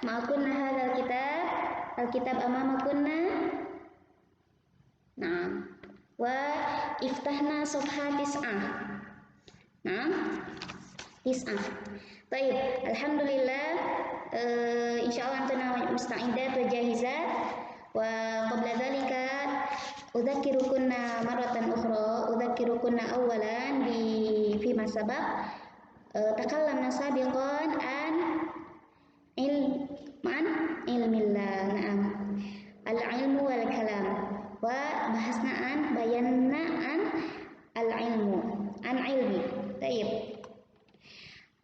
ma kunna hadzal kitab, alkitab amamakunna. Nah, wa iftahna safha tis'ah. Nah, tis'ah. Baik, alhamdulillah. Insyaallah antuna musta'idat wa jahizat. Wa qabla dzalika udzakirukunna marratan ukhra, udzakirukunna awalan fi ma sabaq. Takallamna sabiqan an ilmillah. Na'am. Al-ilmu wal kalam. Wa bahasna an bayanna an al-ilmu, an ilmi. Baik.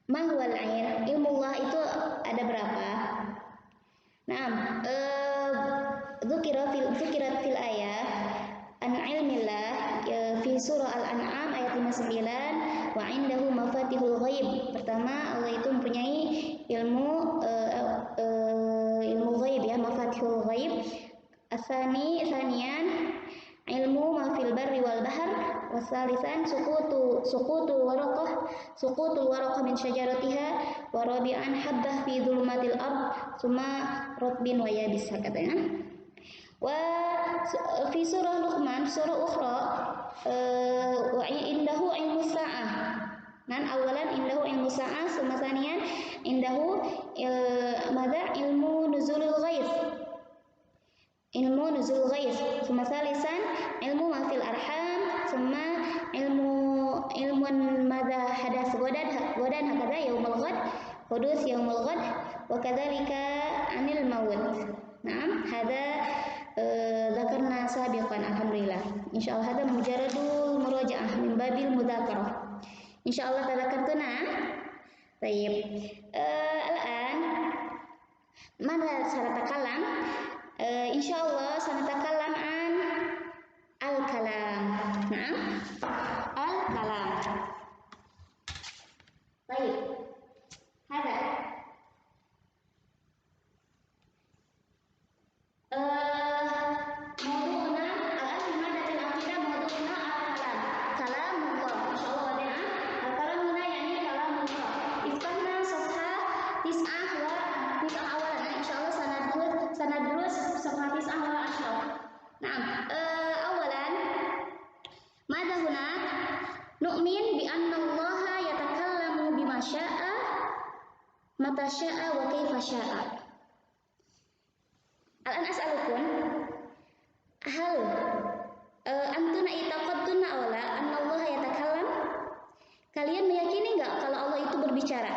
Ma huwal ilm? Ilmullah itu ada berapa? Naam, dzukirat fil ayat an ilmillah fi surah Al-An'am ayat 59, wa indahu mafatihul ghaib. Pertama, Allah itu mempunyai ilmu ghaib ya, mafatihul ghaib. Tsaniyan ilmu ma fil barri wal bahr. Wasalisan suqutul waraqah min syajaratiha. Wa rabi'an habbah fi dhulumatil ard summa ratbin wa yabis, katanya. Wa fi surah Luqman, surah ukhra, wa indahu ilmu sa'ah. Nan awalan indahu ilmu sa'ah, summa tsaniyan indahu madza ilmu nuzulul ghaith. Ilmu nuzul ghaith, summa tsalisan ilmu ma fil arham, summa ilmun madza hadas godan hakada yaumul ghad, hudus yaumul ghad, wa kadzalika anil maut. Naam, hada dzakarna sabiqan. Alhamdulillah. Insyaallah hada mujarradul murajaah min babil mudzakarah. Insyaallah tadzakartuna. Baik. Al-an mana sanatakalam? Insyaallah sanatakalam an al-kalam. Naam. Al-kalam. Baik. Hada mawdu'na al-an fi madatil aqidah, mawdu'na al-kalam. Kalamullah. Insyaallah wadana. Al-kalam huna yani kalamullah. Iftahna safha tis'ah wa tis'ah awalan. Insyaallah sanadrus safha tis'ah wa ashraf. Naam. Awalan madza huna? Nu'min bi anna Allah yatakallamu bima syaa, mata syaa wa kaifa syaa. Al-an as'alukum hal antuna itaqadtunna awla anna Allah yatakallam? Kalian meyakini enggak kalau Allah itu berbicara?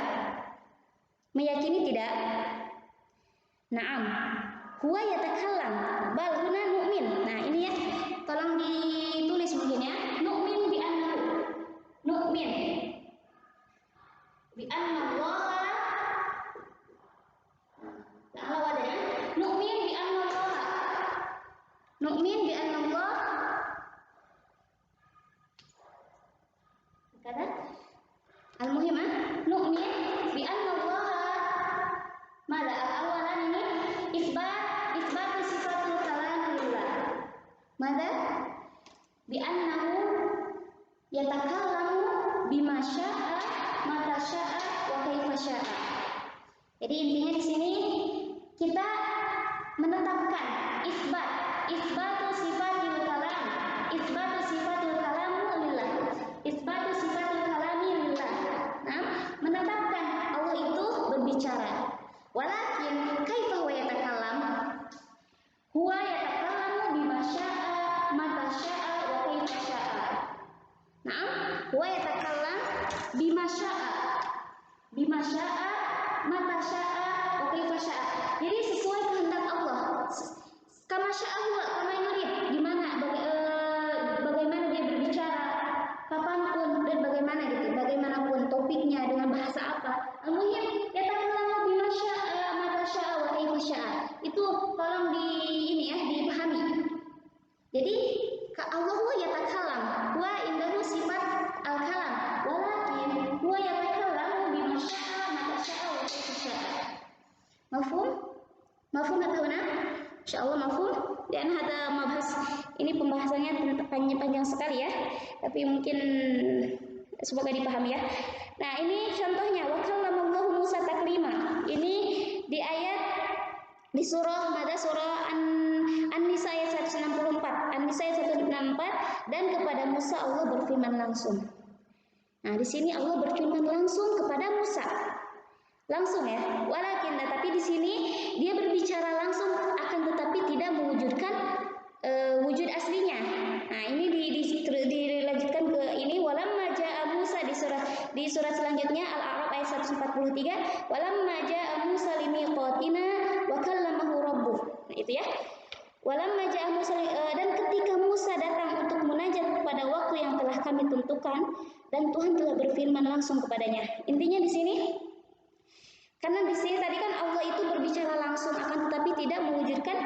Meyakini tidak? Naam. Huwa yatakallam bal huna nu'min. Nah, ini ya, tolong ditulis mungkin ya. Nu'min bi annahu. Nu'min bi anna Allah ta'ala wadana. Nu'min bi anna Allah. Nu'min bi anna Allah. Kata al-muhim nu'min bi anna Allah. Mada awalan ini isbat sifatul kalam lillah. Mada bi annahu yatakallamu bima syaa, mata syaa wa kaifa syaa. Jadi intinya di sini kita menetapkan isbatu sifatul kalam, isbatu sifatul kalam lillah, isbatu sifatul kalami lillah. Nah, menetapkan Allah itu berbicara. Walakin kaifa huwa yatakallam? Huwa yatakallamu bima syaa, mata syaa wa kaifa syaa. Nah, huwa yatakallam bima syaa, mata syaa wa kaifa syaa. Jadi sesuai kehendak Allah. Kama syaa huwa, kama yurid. Bagaimana dia berbicara, kapanpun dan bagaimana gitu, bagaimanapun topiknya, dengan bahasa apa. Al-muhim yatakallamu bima syaa, mata syaa wa kaifa syaa. Itu tolong dipahami. Jadi Allah huwa yatakallam, wa indahu sifat al-kalam, walakin huwa yatakallamu bima syaa, mata syaa wa kaifa syaa. Mafhum? Mafhum atau benar? Insyaallah mafhum. Dan ada mabahas ini pembahasannya panjang sekali ya. Tapi mungkin semoga dipahami ya. Nah, ini contohnya wa kallamallahu Musa taklima. Ini di ayat Di surah An-Nisa ayat 164. An-Nisa ayat 164, dan kepada Musa Allah berfirman langsung. Nah, di sini Allah berfirman langsung kepada Musa. Langsung ya. Walakin, tapi di sini dia berbicara langsung, akan tetapi tidak mewujudkan wujud aslinya. Nah, ini dilanjutkan ke ini, walamma ja'a Musa di surat selanjutnya Al-A'raf ayat 143, walamma ja'a Musa limiqatina wa kallamahu rabbuh. Nah, itu ya. Walamma ja'a Musa, dan ketika Musa datang untuk munajat pada waktu yang telah kami tentukan, dan Tuhan telah berfirman langsung kepadanya. Intinya di sini, karena di sini tadi kan Allah itu berbicara langsung, akan tetapi tidak mewujudkan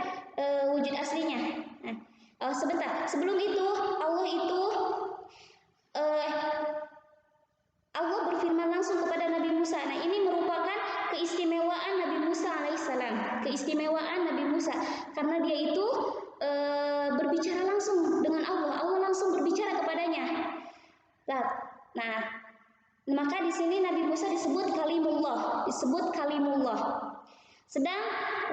wujud aslinya. Nah, sebentar, sebelum itu Allah berfirman langsung kepada Nabi Musa. Nah, ini merupakan keistimewaan Nabi Musa alaihissalam, keistimewaan Nabi Musa, karena dia itu berbicara langsung dengan Allah. Allah langsung berbicara kepadanya. Nah, maka di sini Nabi Musa disebut kalimullah, Sedang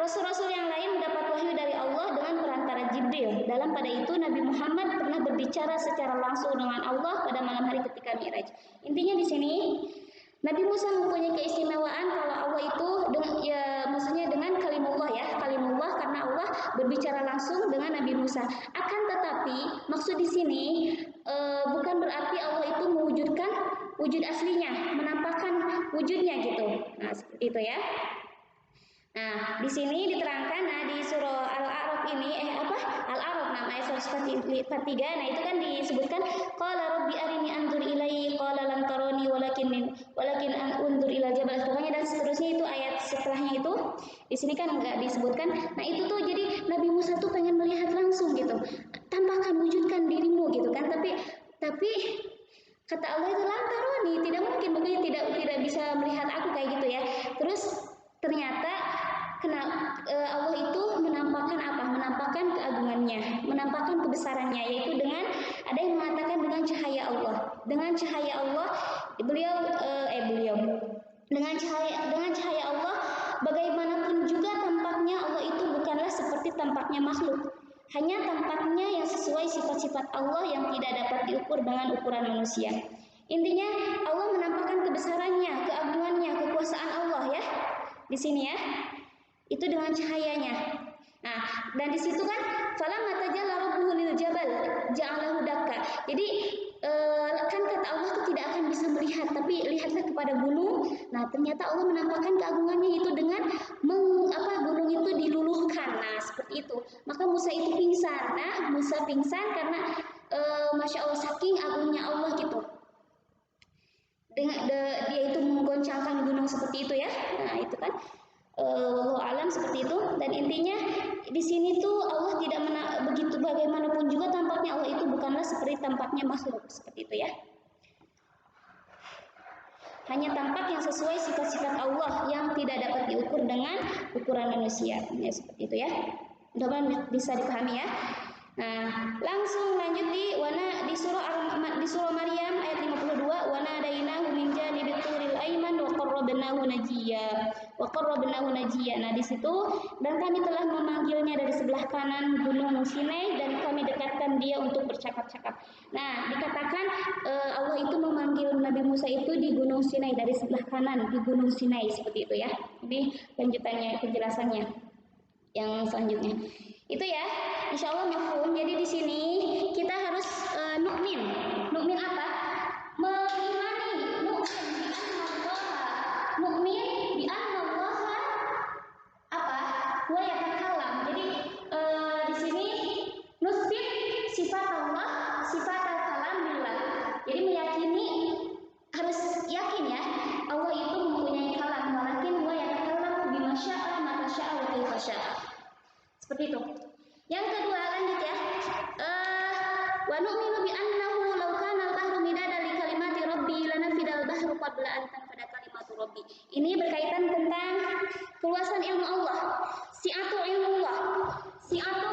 rasul-rasul yang lain mendapat wahyu dari Allah dengan perantara Jibril. Dalam pada itu Nabi Muhammad pernah berbicara secara langsung dengan Allah pada malam hari ketika Mi'raj. Intinya di sini Nabi Musa mempunyai keistimewaan kalau Allah itu maksudnya dengan kalimullah ya, kalimullah, karena Allah berbicara langsung dengan Nabi Musa. Akan tetapi maksud di sini bukan berarti Allah itu mewujudkan wujud aslinya, menampakkan wujudnya gitu. Nah, seperti itu ya. Nah, di sini diterangkan, di surah Al-A'raf ini Al-A'raf ayat 143. Nah, itu kan disebutkan qala rabbi arini anzur ilaihi qala lan tarani walakin anzur ila jabal. Pokoknya dan seterusnya itu ayat setelahnya itu. Di sini kan enggak disebutkan. Nah, itu tuh jadi Nabi Musa tuh pengen melihat langsung gitu. Tampakkan, wujudkan dirimu gitu kan. Tapi kata Allah itu lan tarani, tidak mungkin, tidak bisa melihat aku kayak gitu ya. Terus ternyata Allah itu menampakkan apa? Menampakkan keagungannya, menampakkan kebesarannya, yaitu dengan ada yang mengatakan dengan cahaya Allah. Dengan cahaya Allah, dengan cahaya Allah, bagaimanapun juga tampaknya Allah itu bukanlah seperti tampaknya makhluk. Hanya tampaknya yang sesuai sifat-sifat Allah yang tidak dapat diukur dengan ukuran manusia. Intinya Allah menampakkan kebesarannya, keagungannya, kekuasaan Allah ya. Di sini ya. Itu dengan cahayanya. Nah, dan di situ kan falamma tajalla rabbuhu lil jabal ja'alahu dakka. Jadi kan kata Allah itu tidak akan bisa melihat, tapi lihatlah kepada gunung. Nah, ternyata Allah menampakkan keagungannya itu dengan gunung itu diluluhkan. Nah, seperti itu. Maka Musa itu pingsan. Nah, Musa pingsan karena Masya Allah saking agungnya Allah gitu. Dia itu menggoncangkan gunung seperti itu ya. Nah, itu kan wallahu alam seperti itu. Dan intinya di sini tuh Allah tidak begitu, bagaimanapun juga tampaknya Allah itu bukanlah seperti tampaknya makhluk seperti itu ya. Hanya tampak yang sesuai sifat-sifat Allah yang tidak dapat diukur dengan ukuran manusia. Ya, seperti itu ya. Mudah-mudahan bisa dipahami ya. Nah, langsung lanjut di surah Maryam ayat 52, wa nadainahu min janibi turil aiman wa qarrabnahu najiya. Nah, di situ dan kami telah memanggilnya dari sebelah kanan gunung Sinai dan kami dekatkan dia untuk bercakap-cakap. Nah, dikatakan Allah itu memanggil Nabi Musa itu di gunung Sinai, dari sebelah kanan di gunung Sinai seperti itu ya. Ini lanjutannya, penjelasannya yang selanjutnya. Itu ya, insya Allah mafhum. Jadi di sini kita harus nu'min. Nu'min apa? Mengimani. Nu'min bi anna Allah apa? Wa yatakalam. Jadi di sini nusbit sifat Allah, sifat al-kalam billah. Jadi meyakini, harus yakin ya, Allah itu mempunyai kalam, walakin wa yatakalam bima syaa mata syaa wa kaifa syaa. Seperti itu. Yang kedua lanjut ya. Wa nu'minu bi annahu law kana al-bahru midadan li kalimati rabbi lanafidal bahru qabla an tanfada kalimatu rabbi. Ini berkaitan tentang keluasan ilmu Allah. Si'atu ilmullah. Si'atu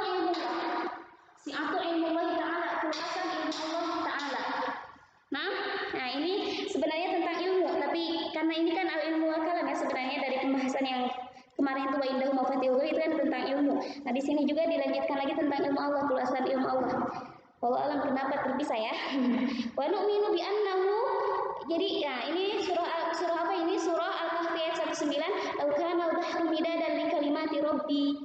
ilmullah ta'ala, keluasan ilmu Allah ta'ala. Nah, ini sebenarnya tentang ilmu, tapi karena ini kan al-ilmu wal kalam ya, sebenarnya dari pembahasan yang kemarin itu wa indahu mafatihul ghaib itu kan tentang ilmu. Nah, di sini juga dilanjutkan lagi tentang ilmu Allah, luasan ilmu Allah. Wallahu alam kenapa terpisah ya. Wa nu'minu bi annahu, jadi ya ini surah apa ini? Surah Al-Kahfi ayat 19. Lau kana al-bahru midadan li kalimati rabbi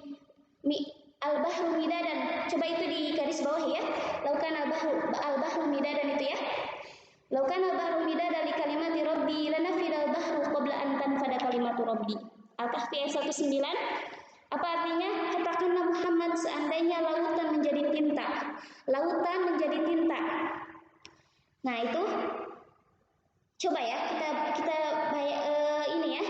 al-bahru midadan. Coba itu di garis bawah ya. Lau kana al-bahru midadan itu ya. Lau kana al-bahru midadan li kalimati rabbi lanafida al-bahru qabla an tanfada kalimatu rabbi. Al-Kahfi ayat 19. Apa artinya? Katakanlah Muhammad, seandainya lautan menjadi tinta. Lautan menjadi tinta. Nah, itu coba ya kita ini ya.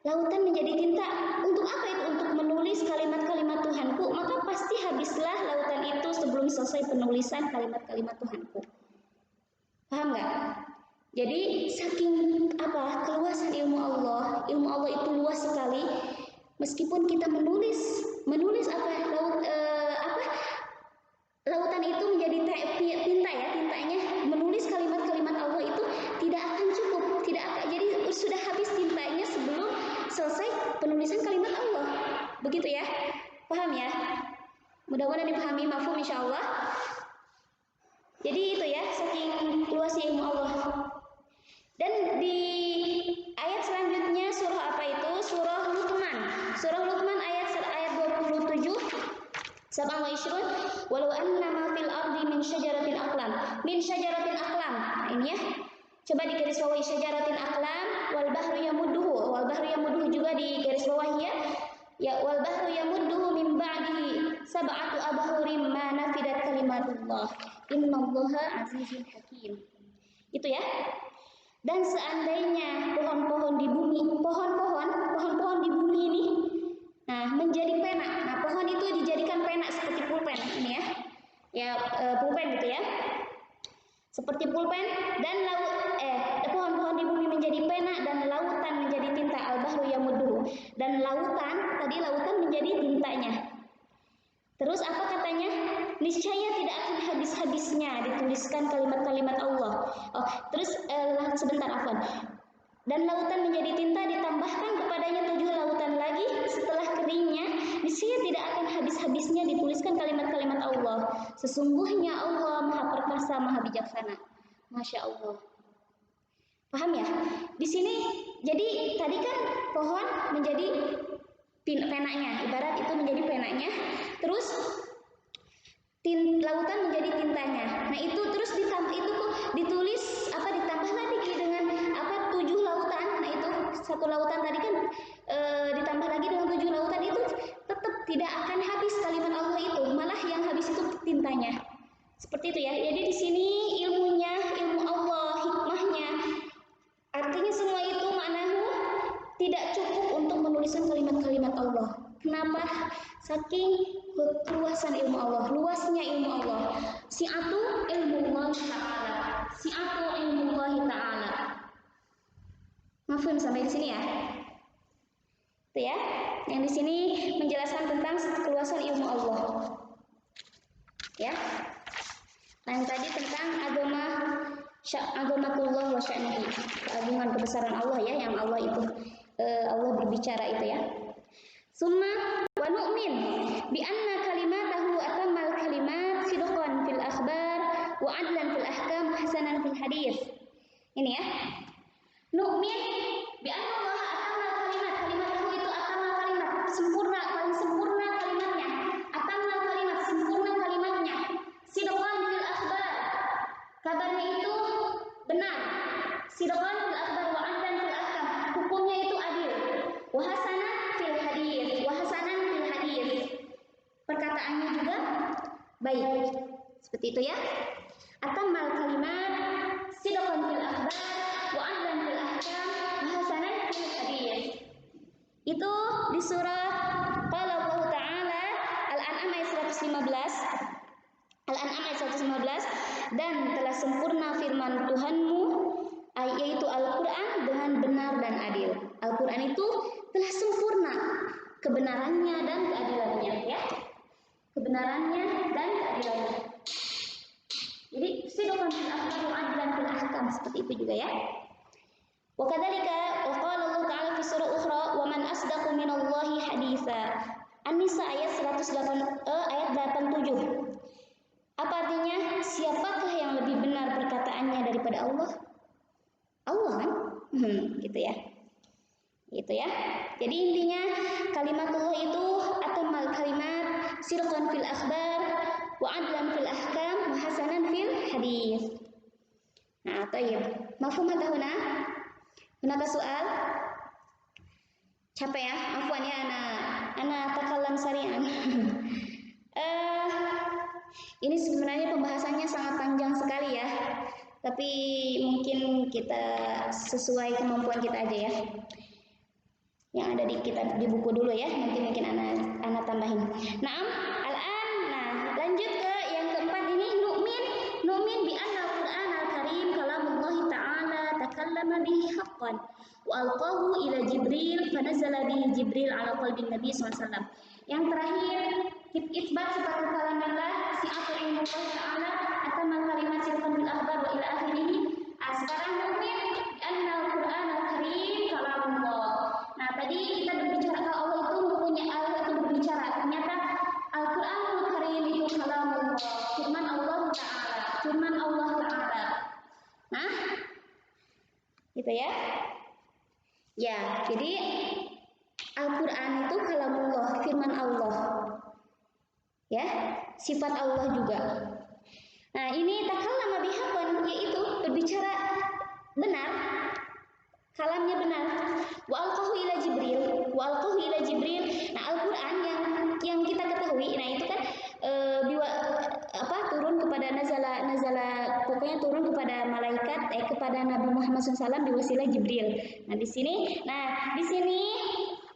Lautan menjadi tinta. Untuk apa itu? Untuk menulis kalimat-kalimat Tuhanku. Maka pasti habislah lautan itu sebelum selesai penulisan kalimat-kalimat Tuhanku. Paham nggak? Jadi saking keluasan ilmu Allah itu luas sekali. Meskipun kita menulis lautan itu menjadi tinta ya, tintanya menulis kalimat-kalimat Allah itu tidak akan cukup, jadi sudah habis tintanya sebelum selesai penulisan kalimat Allah. Begitu ya, paham ya? Mudah-mudahan dipahami, mafhum insyaallah. Jadi itu ya, saking luasnya ilmu Allah. Dan di ayat selanjutnya surah apa itu? Surah Luqman. Surah Luqman ayat 27. Sab'an wa ishrun. Walau anna ma fil ardi min syajaratin aqlam. Min syajaratin aqlam. Nah, ini ya. Coba di garis bawah syajaratin aqlam wal bahru yamudduhu. Wal bahru yamudduhu juga di garis bawah ya. Ya wal bahru yamudduhu min ba'dihi sab'atu abhurim ma nafidat kalimatullah. Innallaha azizun hakim. Itu ya. Dan seandainya pohon-pohon di bumi ini, nah menjadi pena. Nah, pohon itu dijadikan pena seperti pulpen ini ya. Ya pulpen gitu ya. Seperti pulpen dan pohon-pohon di bumi menjadi pena dan lautan menjadi tinta, al-bahru yamudduhu. Dan lautan menjadi tintanya. Terus apa katanya? Niscaya tidak akan habis-habisnya dituliskan kalimat-kalimat Allah. Oh, terus sebentar afwan. Dan lautan menjadi tinta ditambahkan kepadanya 7 lautan lagi setelah keringnya, niscaya tidak akan habis-habisnya dituliskan kalimat-kalimat Allah. Sesungguhnya Allah Maha Perkasa, Maha Bijaksana. Masya Allah. Paham ya? Di sini jadi tadi kan pohon menjadi penanya, ibarat itu menjadi penanya, terus lautan menjadi tintanya. Nah, itu terus ditulis ditambah lagi dengan 7 lautan. Nah, itu satu lautan tadi kan ditambah lagi dengan 7 lautan, itu tetap tidak akan habis kalimat Allah itu, malah yang habis itu tintanya. Seperti itu ya. Jadi di sini ilmunya, ilmu Allah, hikmahnya, artinya semua itu maknahu tidak cukup untuk menuliskan kalimat-kalimat Allah. Kenapa? Saking keluasan ilmu Allah, luasnya ilmu Allah. Si'atu ilmu Allah Ta'ala. Si'atu ilmu Allah Ta'ala. Mafhum sampai di sini ya? Itu ya. Yang di sini menjelaskan tentang keluasan ilmu Allah. Ya. Yang tadi tentang agamatullah wa sya'nihi. Keagungan kebesaran Allah ya, yang Allah itu Allah berbicara itu ya. Summa wa nu'min bi anna kalimatahu atammal kalimat sidqan fil akhbar wa adlan fil ahkam hasanan fil hadis. Ini ya. Nu'min bi anna Allah atammal kalimatahu itu atammal kalimat, sempurna, paling sempurna kalimatnya. Atammal kalimat, sempurna kalimatnya. Sidqan fil akhbar. Kabarnya itu benar. Sidqan fil akhbar wa adlan fil ahkam. Hukumnya itu adil. Wa hasanan fil hadis. Perkataannya juga baik. Seperti itu ya. Atammal kalimat sidqan fil akhbar wa adlan fil ahkam wa hasanan fil hadis. Itu di surah qala Allah Ta'ala Al-An'am ayat 115. Al-An'am ayat 115, dan telah sempurna firman Tuhanmu yaitu Al-Quran dengan benar dan adil. Al-Quran itu telah sempurna kebenarannya dan keadilannya ya. Kebenarannya dan keadilannya. Jadi sidqan fil akhbar wa adlan fil ahkam, seperti itu juga ya. Wa kadzalika wa qala Allah Ta'ala fi surah ukhra wa man asdaqu minallahi An-Nisa. An-Nisa ayat 87. Apa artinya? Siapakah yang lebih benar perkataannya daripada Allah? Allah kan? Gitu ya. Gitu ya. Jadi intinya kalimatullah itu atau kalimat sirqan fil akhbar wa adlan fil ahkam wa hasanan fil hadis. Nah, tayyib. Mafhum hadza huna? Hunaka soal? Capek ya? Afwan ya ana takallam sari'an. Ini sebenarnya pembahasannya sangat panjang sekali ya. Tapi mungkin kita sesuai kemampuan kita aja ya. Yang ada di kita di buku dulu ya. Nanti mungkin ana tambahin. Naam, nah lanjut ke yang keempat ini nu'min bi anna al-Qur'an al-Karim kalamullah ta'ala takallama bihi haqqan wa alqahu ila Jibril fa nazala bihi Jibril ala qalbi Nabi SAW. Yang terakhir isbat sifat kalamullah si'atul ilmullah ta'ala atau kalimat sirqan bil akhbar wa ila akhirih. Sekarang nu'min bi anna al-Qur'an al-Karim kalamullah. Nah, tadi kita berbicara kalau Allah itu mempunyai Allah itu berbicara. Ternyata Al-Qur'anul Karim itu kalamullah, firman Allah Ta'ala, firman Allah Ta'ala. Nah, gitu ya. Ya, jadi Al-Qur'an itu kalamullah, firman Allah. Ya, sifat Allah juga. Nah, ini takallama bihaqqan, yaitu berbicara benar. Kalamnya benar. Wa alqahu ila Jibril. Nah, Al-Qur'an yang kita ketahui, nah itu kan turun kepada nazala pokoknya turun kepada malaikat kepada Nabi Muhammad SAW di wasilah Jibril. Nah, di sini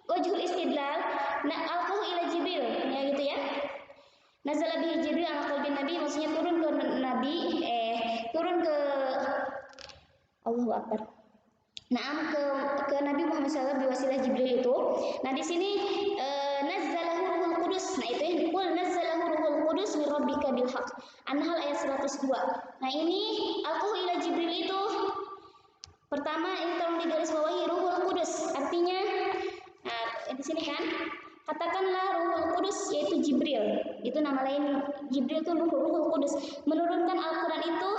wajhul istidlal, nah alqahu ila Jibril, ya gitu ya. Nazala bihi Jibril ala qalbi Nabi, maksudnya turun ke Nabi, turun ke Allahu Akbar. Naam ke Nabi Muhammad SAW di wasilah Jibril itu. Nah, di sini nazzalahu ruhul qudus. Nah, itu yang dikul nazzalahu ruhul qudus min rabbika bil haqq. An-Nahl ayat 102. Nah, ini alqahu ila Jibril itu pertama ini tolong digarisbawahi ruhul qudus. Artinya di sini kan katakanlah ruhul qudus yaitu Jibril. Itu nama lain Jibril itu ruhul qudus, menurunkan Al-Qur'an itu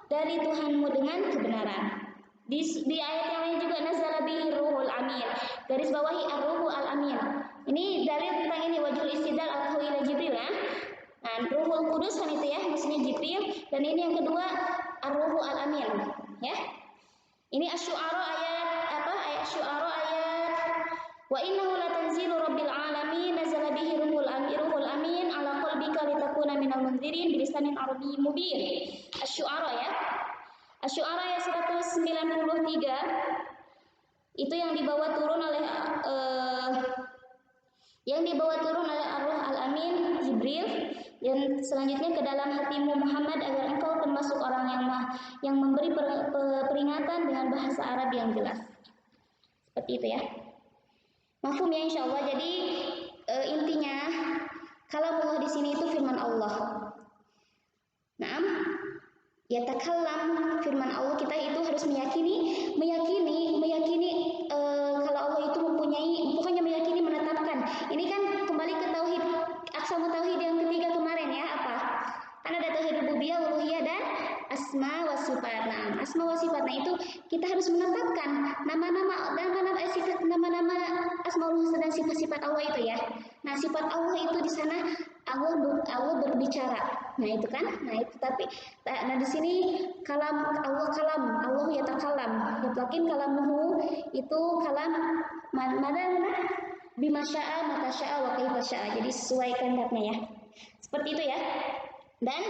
dari Tuhanmu dengan kebenaran. Di ayat yang lain juga nazala bihi ruhul amin, garis bawahi ar-ruhul al-amin. Ini dalil tentang ini wajhul istidlal alqahu ila Jibril ya. Nah, ruhul qudus kan itu ya, maksudnya Jibril, dan ini yang kedua ar-ruhul al-amin ya. Ini asy-syu'ara ayat syu'ara ayat wa innahu latanzilu rabbil alamin nazala bihi ruhul amin ala qalbika litakuna minal munzirin bilisanin arabiyyin mubin. Asy-syu'ara ya. Asy-syu'ara ayat 193 itu yang dibawa turun oleh Ar-Ruh Al-Amin Jibril, dan selanjutnya ke dalam hatimu Muhammad agar engkau termasuk orang yang memberi peringatan dengan bahasa Arab yang jelas. Seperti itu ya. Mafhum ya insyaallah. Jadi intinya kalamullah di sini itu firman Allah. Naam. Ya takallam, firman Allah, kita itu harus meyakini kalau Allah itu pokoknya meyakini, menetapkan. Ini kan kembali ke tauhid, aqsamu tauhid yang ketiga kemarin ya, apa? Kan ada tauhid rububiyah, uluhiyah dan asma wa sifat. Nah, asma wa sifat, nah itu kita harus menetapkan nama-nama asmaul husna dan sifat-sifat Allah itu ya. Nah, sifat Allah itu di sana Allah berbicara. Nah, itu kan. Nah, itu tapi di sini Allah yatakallam. Yakin kalamuhu itu kalam mana bima syaa mata syaa wa kaifa syaa. Jadi sesuai kehendaknya ya. Seperti itu ya. Dan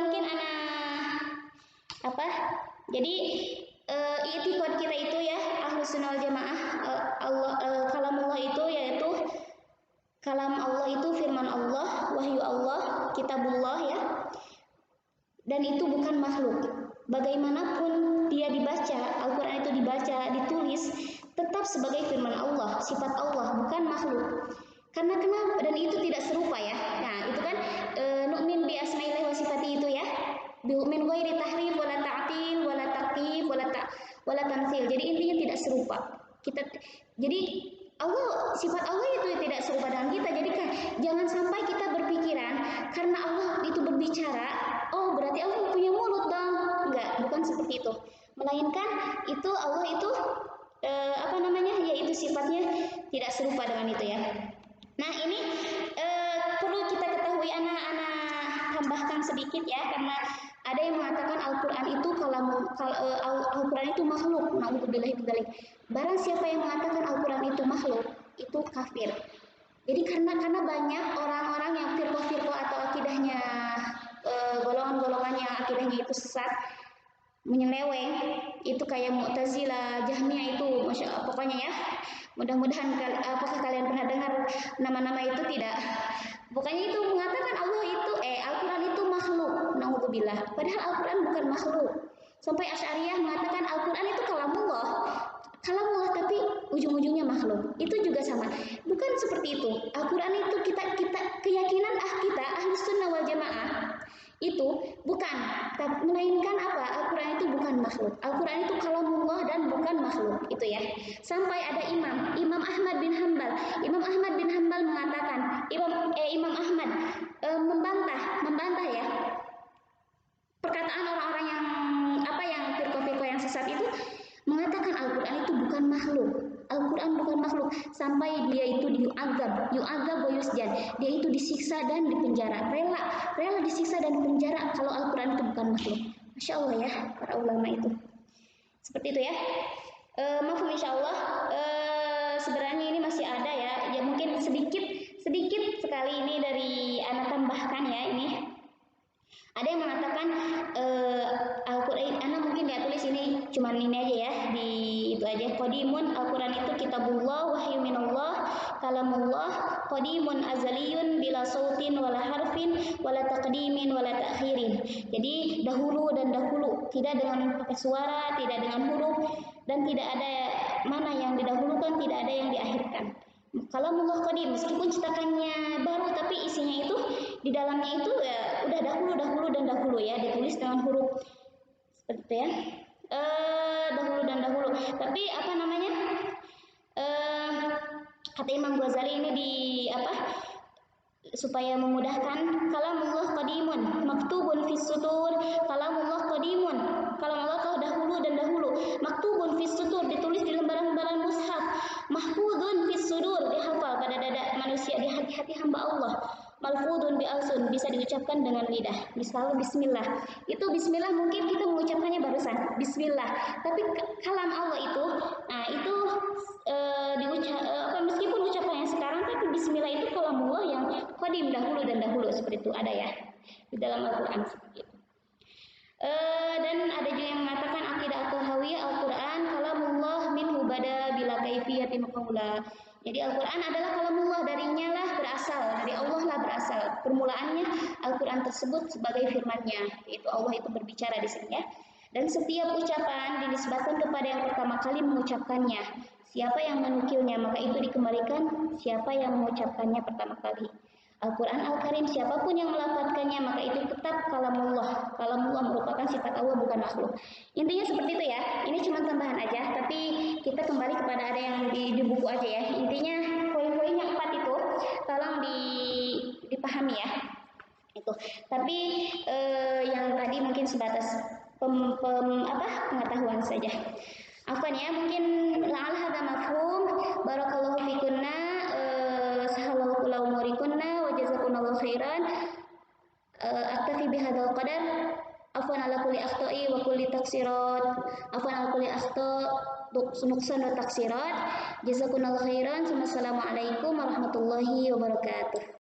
mungkin jadi i'tiqad kita itu ya Ahlus Sunnah wal Jamaah, kalamullah itu yaitu kalam Allah itu firman Allah, wahyu Allah, kitabullah ya. Dan itu bukan makhluk. Bagaimanapun dia dibaca, Al-Qur'an itu dibaca, ditulis, tetap sebagai firman Allah, sifat Allah, bukan makhluk. Karena kenapa? Dan itu tidak serupa ya. Nah, itu kan nu'min bi asma'illahi wa sifati itu ya. Min ghairi tahrif wala ta'til wala taqif wala tamtsil. Jadi intinya tidak serupa. Jadi Allah, sifat Allah itu tidak serupa dengan kita. Jadi kan jangan sampai kita berpikiran karena Allah itu berbicara, oh berarti Allah punya mulut dong. Enggak, bukan seperti itu. Melainkan itu Allah itu apa namanya? Yaitu sifatnya tidak serupa dengan itu ya. Nah, ini perlu kita ketahui, anak-anak tambahkan sedikit ya, karena ada yang mengatakan Al-Quran itu Al-Quran itu makhluk. Nauzubillahi. Barang siapa yang mengatakan Al-Quran itu makhluk, itu kafir. Jadi karena banyak orang-orang yang firqah-firqah atau akidahnya golongan-golongan yang akidahnya itu sesat, menyeleweng, itu kayak Mu'tazilah, Jahmiyah itu, masya Allah, pokoknya ya. Mudah-mudahan apakah kalian pernah dengar nama-nama itu? Tidak. Pokoknya itu mengatakan Allah itu Al-Quran itu makhluk. Nauzubillah. Padahal Al-Quran bukan makhluk. Sampai Asy'ariyah mengatakan Al-Quran itu kalamullah. Kalamullah tapi ujung-ujungnya makhluk. Itu juga sama. Bukan seperti itu. Al-Quran itu kita keyakinan kita Ahlus Sunnah wal Jamaah itu bukan, melainkan apa? Al-Quran itu bukan makhluk. Al-Quran itu kalamullah dan bukan makhluk, itu ya. Sampai ada Imam Ahmad bin Hanbal. Imam Ahmad bin Hanbal mengatakan, Imam Ahmad membantah ya perkataan orang-orang yang firqah-firqah yang sesat itu, mengatakan Al-Quran itu bukan makhluk. Al-Quran bukan makhluk, sampai dia itu yu'adzab wa yusjan. Dia itu disiksa dan dipenjara, rela disiksa dan dipenjara kalau Al-Quran itu bukan makhluk. Masya Allah ya, para ulama itu seperti itu ya. Maaf, insya Allah sebenarnya ini masih ada ya mungkin sedikit sekali ini dari anak tambahkan ya. Ini ada yang mengatakan Al-Quran, anak mungkin nggak tulis ini, cuman ini aja ya, di itu aja. Qadimun, Al-Quran itu kitabullah, wahyu minallah, kalamullah, qadimun azaliyun bila sautin wala harfin wala taqdimin wala ta'khirin. Jadi dahulu, tidak dengan pakai suara, tidak dengan huruf, dan tidak ada mana yang didahulukan, tidak ada yang diakhirkan. Kalamullah qadim, meskipun cetakannya baru tapi isinya itu di dalamnya itu ya udah dahulu ya, ditulis dengan huruf seperti itu ya. Dahulu. Tapi apa namanya? Kata Imam Ghazali ini supaya memudahkan, kalamullah qadimun maktubun fis sutur, kalamullah qadimun, kalamullah telah dahulu, maktubun fis sutur, ditulis di lembaran-lembaran mushaf, mahfudun fis sudur, dihafal pada dada manusia, di hati-hati hamba Allah, malfudun bi alsun, bisa diucapkan dengan lidah. Misalnya bismillah, itu bismillah mungkin kita mengucapkannya barusan bismillah, tapi kalam Allah itu itu meskipun ucapannya sekarang, tapi bismillah itu kalamullah yang qadim, dahulu seperti itu, ada ya di dalam Al-Quran seperti itu. Dan ada juga yang mengatakan akidah atau hawiyah Al-Quran kalamullah minhu bada bila kaifiyatin qaula. Jadi Al-Quran adalah kalamullah, darinya lah berasal, dari Allah lah berasal. Permulaannya Al-Quran tersebut sebagai firman-Nya, yaitu Allah itu berbicara di sini ya. Dan setiap ucapan dinisbatkan kepada yang pertama kali mengucapkannya. Siapa yang menukilnya, maka itu dikembalikan siapa yang mengucapkannya pertama kali. Al-Quran Al-Karim, siapapun yang melafadzkannya, maka itu tetap kalamullah. Kalamullah merupakan sifat Allah, bukan makhluk. Intinya seperti itu ya. Ini cuma tambahan aja, tapi kita kembali kepada ada yang di buku aja ya. Intinya poin-poinnya 4 itu tolong dipahami ya. Itu. Tapi yang tadi mungkin sebatas pengetahuan saja. Afwan ya, mungkin la'al hadza mafhum. Barakallahu fikunna, sahallahu kula umurikunna wa jazakumullahu khairan. Aktafi bihadzal qadar. Afwan ala kulli akhta'i wa kulli taksirat. Afwan ala kulli nuksan wa taksirat. Jazakumullahu khairan. Wassalamualaikum warahmatullahi wabarakatuh.